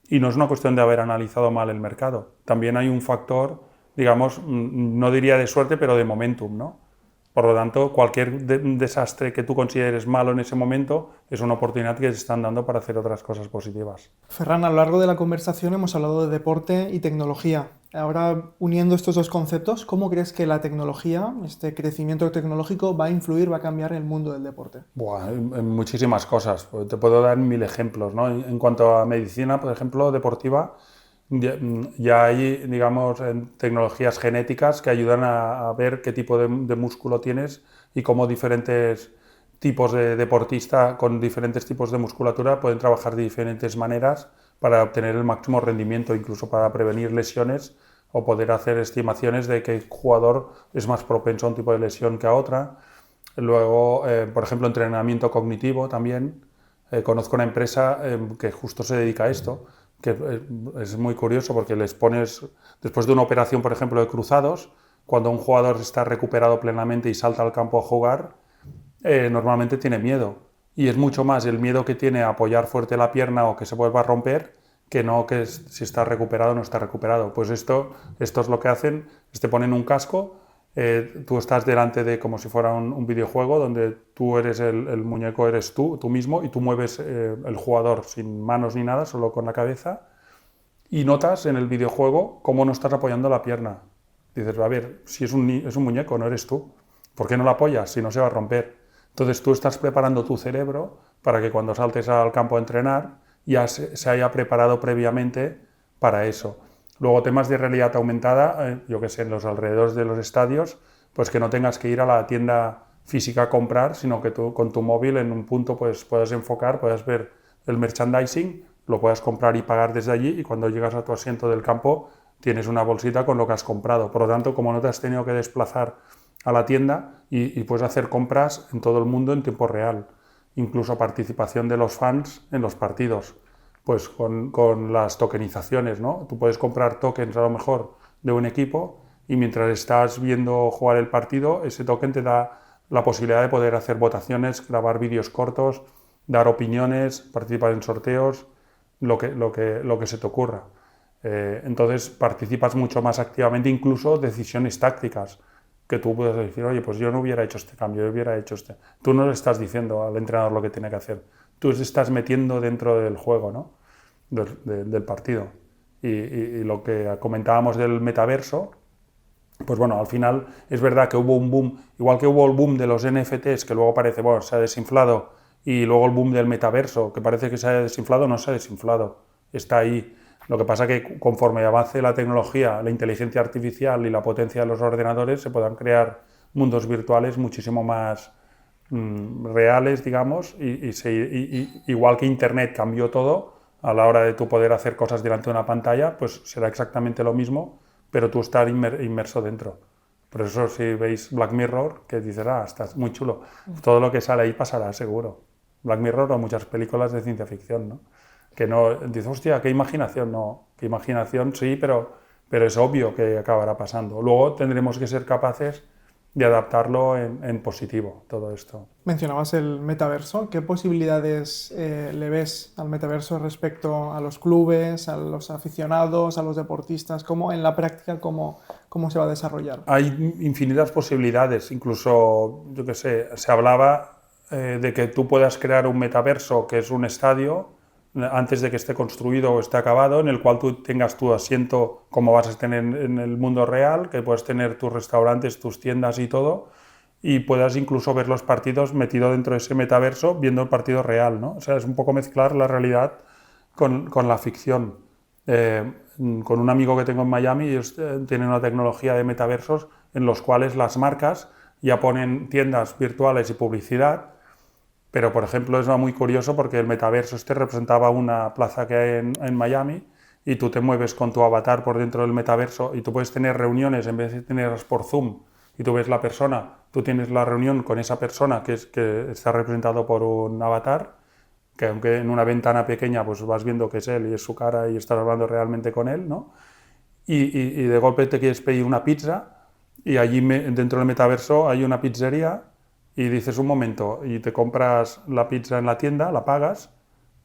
Y no es una cuestión de haber analizado mal el mercado. También hay un factor, digamos, no diría de suerte, pero de momentum, ¿no? Por lo tanto, cualquier desastre que tú consideres malo en ese momento es una oportunidad que se están dando para hacer otras cosas positivas. Ferran, a lo largo de la conversación hemos hablado de deporte y tecnología. Ahora, uniendo estos dos conceptos, ¿cómo crees que la tecnología, este crecimiento tecnológico, va a influir, va a cambiar el mundo del deporte? En muchísimas cosas. Te puedo dar 1000 ejemplos, ¿no? En cuanto a medicina, por ejemplo, deportiva, ya hay, digamos, tecnologías genéticas que ayudan a ver qué tipo de músculo tienes y cómo diferentes tipos de deportista con diferentes tipos de musculatura pueden trabajar de diferentes maneras para obtener el máximo rendimiento, incluso para prevenir lesiones o poder hacer estimaciones de qué jugador es más propenso a un tipo de lesión que a otra. Luego, por ejemplo, entrenamiento cognitivo también. Conozco una empresa que justo se dedica a esto, que es muy curioso porque les pones, después de una operación, por ejemplo, de cruzados, cuando un jugador está recuperado plenamente y salta al campo a jugar, normalmente tiene miedo. Y es mucho más el miedo que tiene a apoyar fuerte la pierna o que se vuelva a romper, que no que si está recuperado o no está recuperado. Pues esto es lo que hacen, te ponen un casco, tú estás delante de como si fuera un videojuego donde tú eres el muñeco, eres tú mismo, y tú mueves el jugador sin manos ni nada, solo con la cabeza, y notas en el videojuego cómo no estás apoyando la pierna. Dices, a ver, si es un muñeco, no eres tú. ¿Por qué no la apoyas si no se va a romper? Entonces tú estás preparando tu cerebro para que cuando saltes al campo a entrenar ya se haya preparado previamente para eso. Luego temas de realidad aumentada, yo que sé, en los alrededores de los estadios, pues que no tengas que ir a la tienda física a comprar, sino que tú con tu móvil en un punto pues puedas enfocar, puedas ver el merchandising, lo puedas comprar y pagar desde allí, y cuando llegas a tu asiento del campo tienes una bolsita con lo que has comprado. Por lo tanto, como no te has tenido que desplazar a la tienda y puedes hacer compras en todo el mundo en tiempo real, incluso participación de los fans en los partidos, pues con las tokenizaciones, ¿no? Tú puedes comprar tokens a lo mejor de un equipo y mientras estás viendo jugar el partido, ese token te da la posibilidad de poder hacer votaciones, grabar vídeos cortos, dar opiniones, participar en sorteos, lo que se te ocurra. Entonces participas mucho más activamente, incluso decisiones tácticas, que tú puedes decir, oye, pues yo no hubiera hecho este cambio, yo hubiera hecho este. Tú no le estás diciendo al entrenador lo que tiene que hacer, tú te estás metiendo dentro del juego, ¿no? del partido. Y lo que comentábamos del metaverso, pues bueno, al final es verdad que hubo un boom, igual que hubo el boom de los NFTs, que luego parece, bueno, se ha desinflado, y luego el boom del metaverso, que parece que se ha desinflado, no se ha desinflado, está ahí. Lo que pasa es que conforme avance la tecnología, la inteligencia artificial y la potencia de los ordenadores, se puedan crear mundos virtuales muchísimo más reales, digamos, igual que Internet cambió todo, a la hora de tú poder hacer cosas delante de una pantalla, pues será exactamente lo mismo, pero tú estar inmerso dentro. Por eso si veis Black Mirror, que dices, está muy chulo, todo lo que sale ahí pasará seguro. Black Mirror o muchas películas de ciencia ficción, ¿no? Que no, dices, hostia, qué imaginación, no, qué imaginación, sí, pero es obvio que acabará pasando. Luego tendremos que ser capaces de adaptarlo en positivo, todo esto. Mencionabas el metaverso. ¿Qué posibilidades le ves al metaverso respecto a los clubes, a los aficionados, a los deportistas? ¿Cómo en la práctica cómo se va a desarrollar? Hay infinitas posibilidades. Incluso, yo qué sé, se hablaba de que tú puedas crear un metaverso que es un estadio antes de que esté construido o esté acabado, en el cual tú tengas tu asiento como vas a tener en el mundo real, que puedes tener tus restaurantes, tus tiendas y todo, y puedas incluso ver los partidos metido dentro de ese metaverso viendo el partido real, ¿no? O sea, es un poco mezclar la realidad con la ficción. con un amigo que tengo en Miami, ellos tienen una tecnología de metaversos en los cuales las marcas ya ponen tiendas virtuales y publicidad, pero por ejemplo es muy curioso porque el metaverso representaba una plaza que hay en Miami y tú te mueves con tu avatar por dentro del metaverso y tú puedes tener reuniones en vez de tenerlas por Zoom y tú ves la persona, tú tienes la reunión con esa persona que está representado por un avatar, que aunque en una ventana pequeña pues vas viendo que es él y es su cara y estás hablando realmente con él, ¿no? Y de golpe te quieres pedir una pizza y allí dentro del metaverso hay una pizzería y dices un momento y te compras la pizza en la tienda, la pagas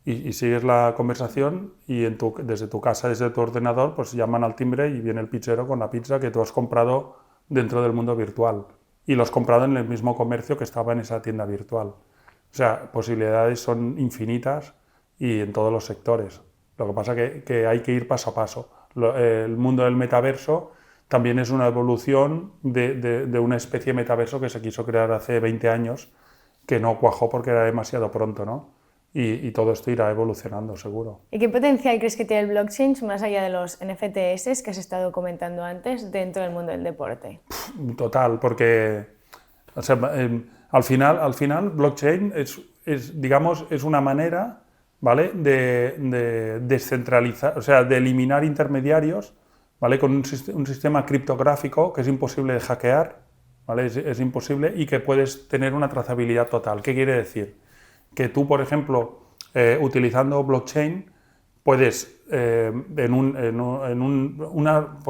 y sigues la conversación y desde tu casa, desde tu ordenador, pues llaman al timbre y viene el pizzero con la pizza que tú has comprado dentro del mundo virtual y lo has comprado en el mismo comercio que estaba en esa tienda virtual. O sea, posibilidades son infinitas y en todos los sectores. Lo que pasa es que hay que ir paso a paso. El mundo del metaverso también es una evolución de una especie de metaverso que se quiso crear hace 20 años, que no cuajó porque era demasiado pronto, ¿no? Y todo esto irá evolucionando, seguro. ¿Y qué potencial crees que tiene el blockchain, más allá de los NFTs que has estado comentando antes, dentro del mundo del deporte? Total, porque o sea, al final blockchain digamos, es una manera, ¿vale?, de descentralizar, o sea, de eliminar intermediarios, ¿vale?, con un sistema criptográfico que es imposible de hackear, ¿vale?, es imposible y que puedes tener una trazabilidad total. ¿Qué quiere decir? Que tú, por ejemplo, utilizando blockchain, puedes, por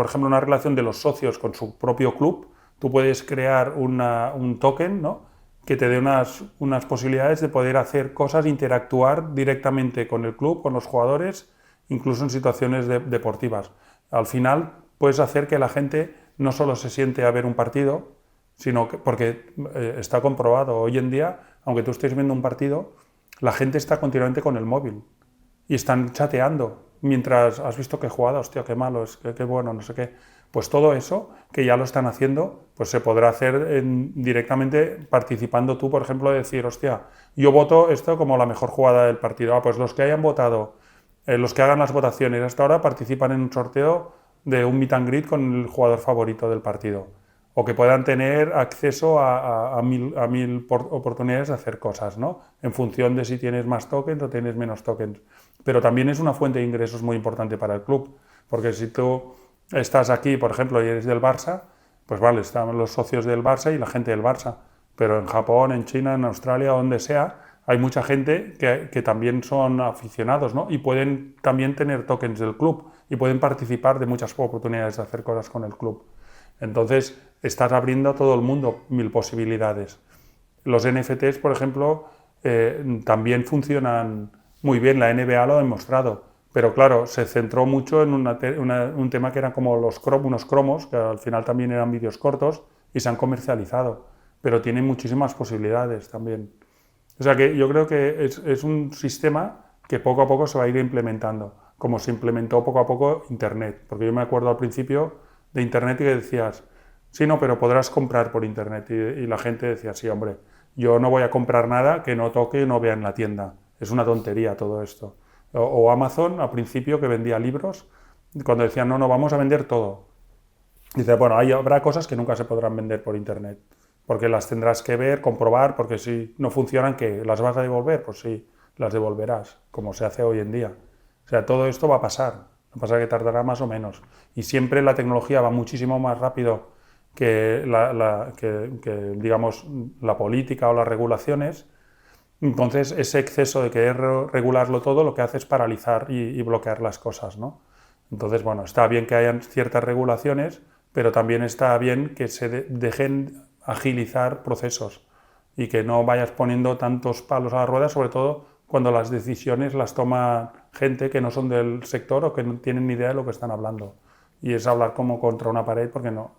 ejemplo, una relación de los socios con su propio club, tú puedes crear un token, ¿no?, que te dé unas posibilidades de poder hacer cosas, interactuar directamente con el club, con los jugadores, incluso en situaciones deportivas. Al final, puedes hacer que la gente no solo se siente a ver un partido, sino que, porque está comprobado, hoy en día, aunque tú estés viendo un partido, la gente está continuamente con el móvil y están chateando mientras has visto qué jugada, hostia, qué malo, qué bueno, no sé qué. Pues todo eso, que ya lo están haciendo, pues se podrá hacer directamente participando tú, por ejemplo, de decir, hostia, yo voto esto como la mejor jugada del partido. Pues los que hayan votado, los que hagan las votaciones hasta ahora participan en un sorteo de un meet and greet con el jugador favorito del partido. O que puedan tener acceso a mil oportunidades de hacer cosas, ¿no?, en función de si tienes más tokens o tienes menos tokens. Pero también es una fuente de ingresos muy importante para el club, porque si tú estás aquí, por ejemplo, y eres del Barça, pues vale, están los socios del Barça y la gente del Barça, pero en Japón, en China, en Australia, donde sea, hay mucha gente que también son aficionados, ¿no?, y pueden también tener tokens del club y pueden participar de muchas oportunidades de hacer cosas con el club. Entonces, estás abriendo a todo el mundo 1000 posibilidades. Los NFTs, por ejemplo, también funcionan muy bien, la NBA lo ha demostrado, pero claro, se centró mucho en un tema que eran como unos cromos, que al final también eran vídeos cortos y se han comercializado, pero tienen muchísimas posibilidades también. O sea que yo creo que es un sistema que poco a poco se va a ir implementando, como se implementó poco a poco Internet, porque yo me acuerdo al principio de Internet y que decías, sí, no, pero podrás comprar por Internet. Y la gente decía, sí, hombre, yo no voy a comprar nada que no toque y no vea en la tienda. Es una tontería todo esto. O Amazon, al principio, que vendía libros, cuando decían, no, vamos a vender todo. Dice, bueno, habrá cosas que nunca se podrán vender por Internet, porque las tendrás que ver, comprobar, porque si no funcionan, ¿qué? ¿Las vas a devolver? Pues sí, las devolverás, como se hace hoy en día. O sea, todo esto va a pasar. Lo que pasa es que tardará más o menos. Y siempre la tecnología va muchísimo más rápido que digamos, la política o las regulaciones. Entonces, ese exceso de querer regularlo todo lo que hace es paralizar y bloquear las cosas, ¿no? Entonces, bueno, está bien que hayan ciertas regulaciones, pero también está bien que se dejen agilizar procesos y que no vayas poniendo tantos palos a la rueda, sobre todo cuando las decisiones las toma gente que no son del sector o que no tienen ni idea de lo que están hablando. Y es hablar como contra una pared porque no,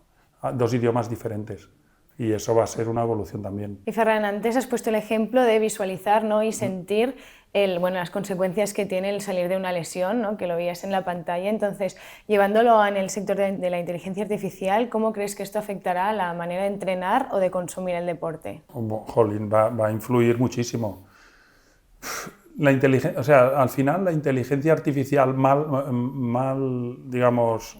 dos idiomas diferentes. Y eso va a ser una evolución también. Y Ferran, antes has puesto el ejemplo de visualizar, ¿no?, y sentir las consecuencias que tiene el salir de una lesión, ¿no?, que lo veías en la pantalla. Entonces, llevándolo en el sector de la inteligencia artificial, ¿cómo crees que esto afectará a la manera de entrenar o de consumir el deporte? Jolín, va a influir muchísimo. o sea, al final la inteligencia artificial digamos,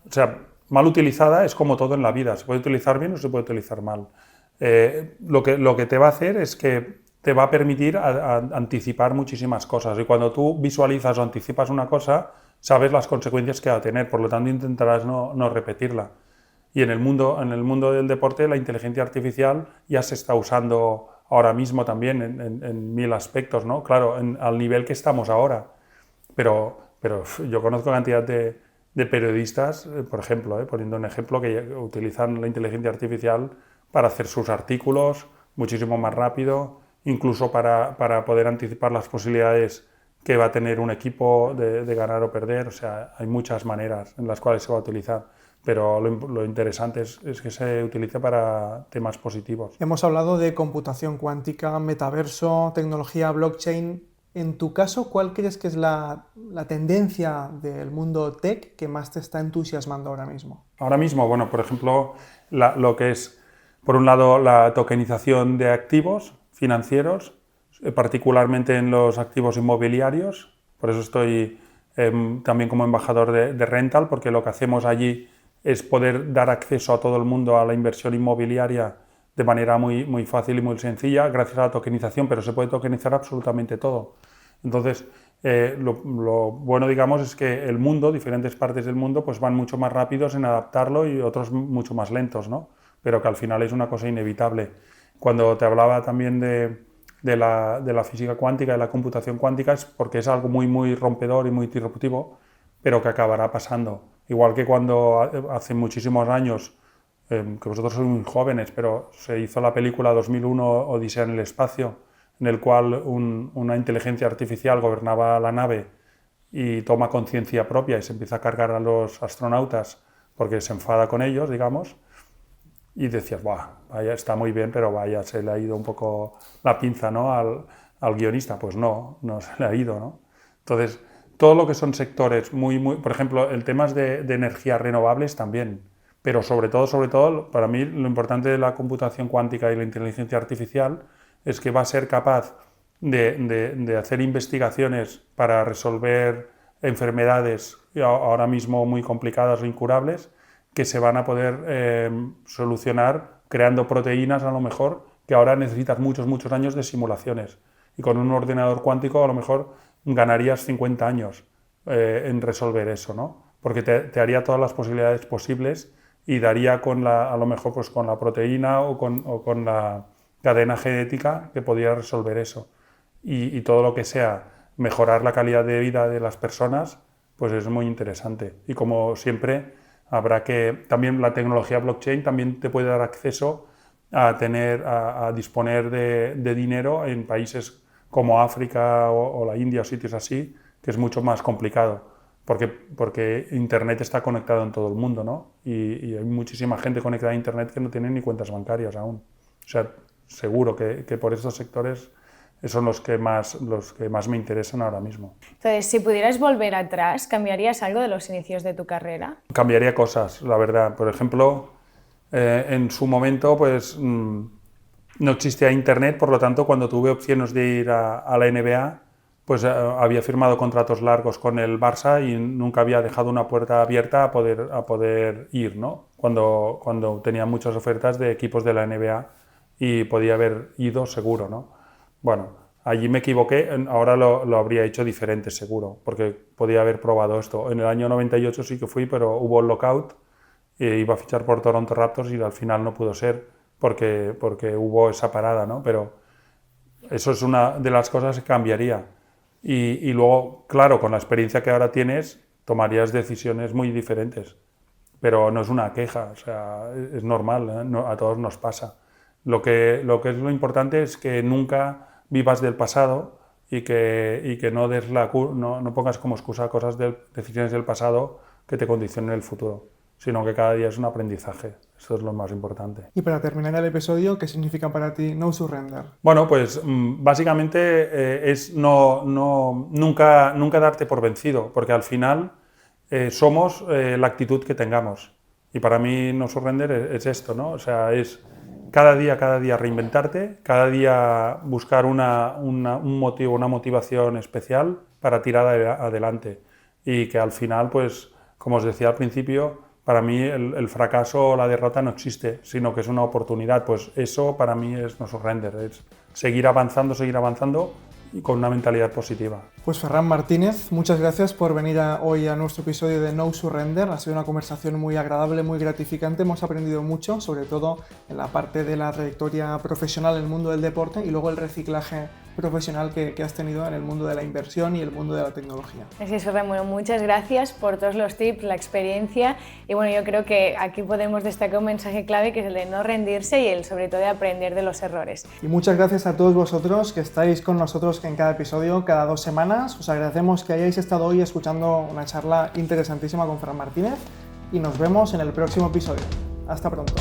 o sea, mal utilizada es como todo en la vida, se puede utilizar bien o se puede utilizar mal. Lo que te va a hacer es que te va a permitir anticipar muchísimas cosas, y cuando tú visualizas o anticipas una cosa, sabes las consecuencias que va a tener, por lo tanto intentarás no repetirla. Y en el mundo del deporte la inteligencia artificial ya se está usando ahora mismo también en 1000 aspectos, ¿no? Claro, al nivel que estamos ahora, pero yo conozco cantidad de periodistas, por ejemplo, poniendo un ejemplo, que utilizan la inteligencia artificial para hacer sus artículos muchísimo más rápido, incluso para poder anticipar las posibilidades que va a tener un equipo de ganar o perder. O sea, hay muchas maneras en las cuales se va a utilizar, pero lo interesante es que se utilice para temas positivos. Hemos hablado de computación cuántica, metaverso, tecnología blockchain. En tu caso, ¿cuál crees que es la tendencia del mundo tech que más te está entusiasmando ahora mismo? Ahora mismo, bueno, por ejemplo, lo que es, por un lado, la tokenización de activos financieros, particularmente en los activos inmobiliarios. Por eso estoy también como embajador de Rental, porque lo que hacemos allí es poder dar acceso a todo el mundo a la inversión inmobiliaria de manera muy fácil y muy sencilla, gracias a la tokenización, pero se puede tokenizar absolutamente todo. Entonces, lo bueno, digamos, es que el mundo, diferentes partes del mundo, pues van mucho más rápidos en adaptarlo y otros mucho más lentos, ¿no? Pero que al final es una cosa inevitable. Cuando te hablaba también de la física cuántica, de la computación cuántica, es porque es algo muy rompedor y muy disruptivo, pero que acabará pasando. Igual que cuando hace muchísimos años, que vosotros sois muy jóvenes, pero se hizo la película 2001 Odisea en el espacio, en el cual una inteligencia artificial gobernaba la nave y toma conciencia propia y se empieza a cargar a los astronautas porque se enfada con ellos, digamos, y decías, vaya, está muy bien, pero vaya, se le ha ido un poco la pinza, ¿no?, al guionista. Pues no se le ha ido, ¿no? Entonces, todo lo que son sectores por ejemplo, el tema de energías renovables también, pero sobre todo, para mí lo importante de la computación cuántica y la inteligencia artificial es que va a ser capaz de hacer investigaciones para resolver enfermedades ahora mismo muy complicadas o incurables, que se van a poder solucionar creando proteínas, a lo mejor, que ahora necesitas muchos años de simulaciones. Y con un ordenador cuántico a lo mejor ganarías 50 años en resolver eso, ¿no? Porque te haría todas las posibilidades posibles y daría a lo mejor pues con la proteína o con la cadena genética que podría resolver eso. Y todo lo que sea mejorar la calidad de vida de las personas, pues es muy interesante. Y como siempre, también la tecnología blockchain también te puede dar acceso a disponer de dinero en países como África o la India o sitios así, que es mucho más complicado, porque Internet está conectado en todo el mundo, ¿no? Y hay muchísima gente conectada a Internet que no tiene ni cuentas bancarias aún. O sea, seguro que por estos sectores son los que más me interesan ahora mismo. Entonces, si pudieras volver atrás, ¿cambiarías algo de los inicios de tu carrera? Cambiaría cosas, la verdad. Por ejemplo, en su momento, pues no existía Internet, por lo tanto, cuando tuve opciones de ir a la NBA, pues había firmado contratos largos con el Barça y nunca había dejado una puerta abierta a poder ir, ¿no? Cuando tenía muchas ofertas de equipos de la NBA y podía haber ido seguro, ¿no? Bueno, allí me equivoqué, ahora lo habría hecho diferente seguro, porque podía haber probado esto. En el año 98 sí que fui, pero hubo el lockout, iba a fichar por Toronto Raptors y al final no pudo ser porque hubo esa parada, ¿no? Pero eso es una de las cosas que cambiaría. Y luego, claro, con la experiencia que ahora tienes, tomarías decisiones muy diferentes. Pero no es una queja, o sea, es normal, ¿eh? A todos nos pasa. Lo que es lo importante es que nunca vivas del pasado y que no pongas como excusa decisiones del pasado que te condicionen el futuro, sino que cada día es un aprendizaje. Eso es lo más importante. Y para terminar el episodio, ¿qué significa para ti no surrender? Bueno, pues básicamente es nunca darte por vencido, porque al final somos la actitud que tengamos. Y para mí no surrender es esto, ¿no? O sea, es cada día reinventarte, cada día buscar un motivo, una motivación especial para tirar adelante. Y que al final, pues, como os decía al principio, para mí el fracaso o la derrota no existe, sino que es una oportunidad. Pues eso para mí es no surrender, es seguir avanzando y con una mentalidad positiva. Pues Ferran Martínez, muchas gracias por venir hoy a nuestro episodio de No Surrender. Ha sido una conversación muy agradable, muy gratificante. Hemos aprendido mucho, sobre todo en la parte de la trayectoria profesional en el mundo del deporte y luego el reciclaje profesional que has tenido en el mundo de la inversión y el mundo de la tecnología. Así es, Ferran. Bueno, muchas gracias por todos los tips, la experiencia y bueno, yo creo que aquí podemos destacar un mensaje clave que es el de no rendirse y el sobre todo de aprender de los errores. Y muchas gracias a todos vosotros que estáis con nosotros en cada episodio, cada 2 semanas. Os agradecemos que hayáis estado hoy escuchando una charla interesantísima con Ferran Martínez y nos vemos en el próximo episodio. Hasta pronto.